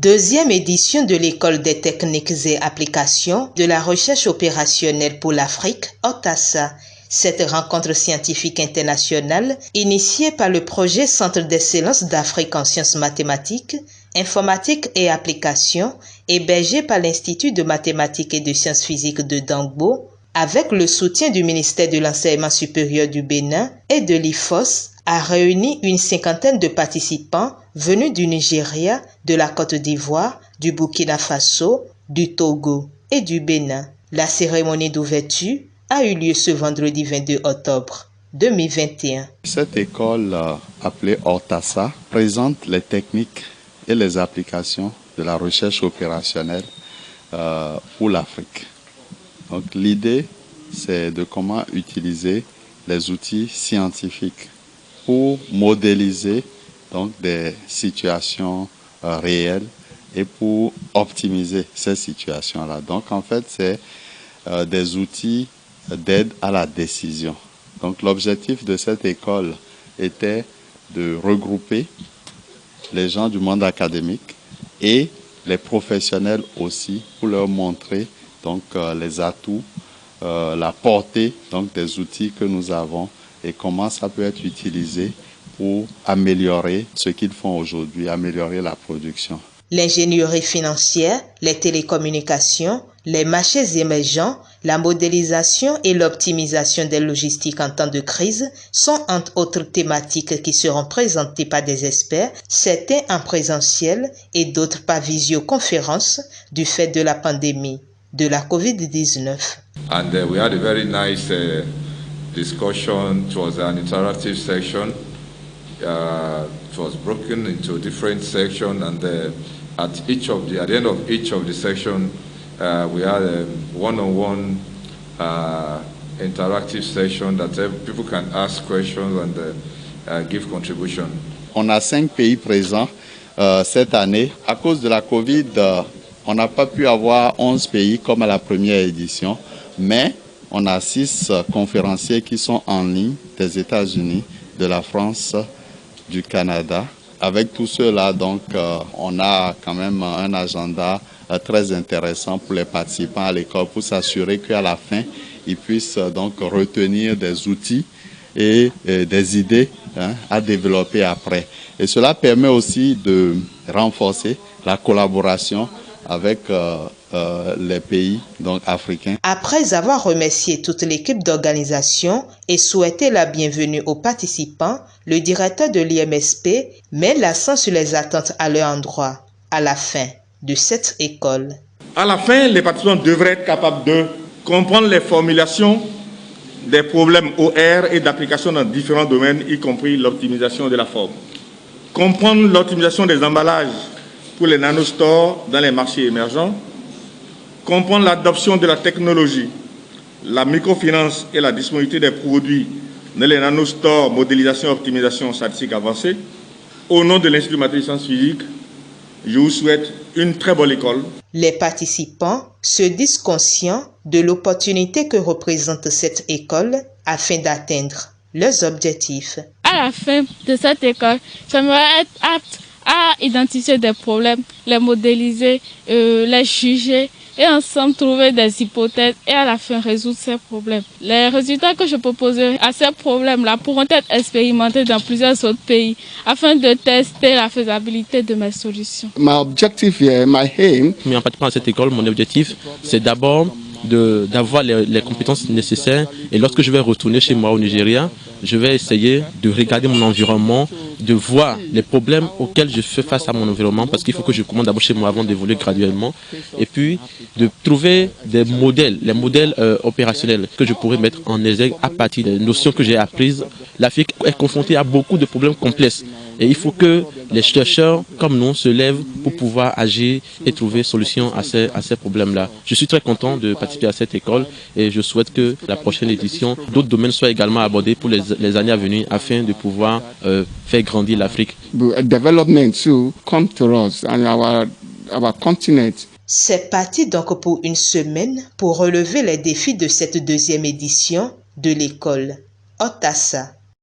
Deuxième édition de l'École des techniques et applications de la recherche opérationnelle pour l'Afrique, OTASA. Cette rencontre scientifique internationale, initiée par le projet Centre d'excellence d'Afrique en sciences mathématiques, informatique et applications, hébergé par l'Institut de mathématiques et de sciences physiques de Dangbo, avec le soutien du ministère de l'Enseignement supérieur du Bénin et de l'IFOS, a réuni une cinquantaine de participants venus du Nigeria, de la Côte d'Ivoire, du Burkina Faso, du Togo et du Bénin. La cérémonie d'ouverture a eu lieu ce vendredi 22 octobre 2021. Cette école appelée OTASA présente les techniques et les applications de la recherche opérationnelle pour l'Afrique. Donc l'idée, c'est de comment utiliser les outils scientifiques pour modéliser donc des situations réelles et pour optimiser ces situations-là. Donc en fait, c'est des outils d'aide à la décision. Donc l'objectif de cette école était de regrouper les gens du monde académique et les professionnels aussi pour leur montrer donc les atouts, la portée donc des outils que nous avons et comment ça peut être utilisé pour améliorer ce qu'ils font aujourd'hui, améliorer la production. L'ingénierie financière, les télécommunications, les marchés émergents, la modélisation et l'optimisation des logistiques en temps de crise sont entre autres thématiques qui seront présentées par des experts, certains en présentiel et d'autres par visioconférence du fait de la pandémie de la COVID-19. And we had a very nice discussion. It was an interactive section. It was broken into different sections, and at the end of each of the section, we had a one-on-one interactive session that people can ask questions and give contribution. On a 5 pays présents cette année. À cause de la Covid, on n'a pas pu avoir 11 pays comme à la première édition, mais on a 6 conférenciers qui sont en ligne des États-Unis, de la France, du Canada. Avec tout cela, donc, on a quand même un agenda très intéressant pour les participants à l'école pour s'assurer qu'à la fin, ils puissent donc retenir des outils et des idées à développer après. Et cela permet aussi de renforcer la collaboration avec les pays donc africains. Après avoir remercié toute l'équipe d'organisation et souhaité la bienvenue aux participants, le directeur de l'IMSP met l'accent sur les attentes à leur endroit à la fin de cette école. À la fin, les participants devraient être capables de comprendre les formulations des problèmes OR et d'application dans différents domaines, y compris l'optimisation de la forme. Comprendre l'optimisation des emballages pour les nanostores dans les marchés émergents, comprendre l'adoption de la technologie, la microfinance et la disponibilité des produits dans les nanostores, modélisation et optimisation statistique avancée. Au nom de l'Institut de mathématiques et sciences physiques, je vous souhaite une très bonne école. Les participants se disent conscients de l'opportunité que représente cette école afin d'atteindre leurs objectifs. À la fin de cette école, j'aimerais être apte à identifier des problèmes, les modéliser, les juger et ensemble trouver des hypothèses et à la fin résoudre ces problèmes. Les résultats que je proposerai à ces problèmes-là pourront être expérimentés dans plusieurs autres pays afin de tester la faisabilité de mes solutions. My objective here, my aim. Mais en participant à cette école, mon objectif, c'est d'abord d'avoir les compétences nécessaires et lorsque je vais retourner chez moi au Nigeria, je vais essayer de regarder mon environnement, de voir les problèmes auxquels je fais face à mon environnement parce qu'il faut que je commence d'abord chez moi avant d'évoluer graduellement et puis de trouver des modèles, les modèles opérationnels que je pourrais mettre en exergue à partir des notions que j'ai apprises. L'Afrique est confrontée à beaucoup de problèmes complexes et il faut que les chercheurs comme nous se lèvent pour pouvoir agir et trouver solution à ces problèmes-là. Je suis très content de participer à cette école et je souhaite que la prochaine édition, d'autres domaines soient également abordés pour les années à venir afin de pouvoir faire grandir l'Afrique. Development to come to us and our continent. C'est parti donc pour une semaine pour relever les défis de cette deuxième édition de l'école OTASA.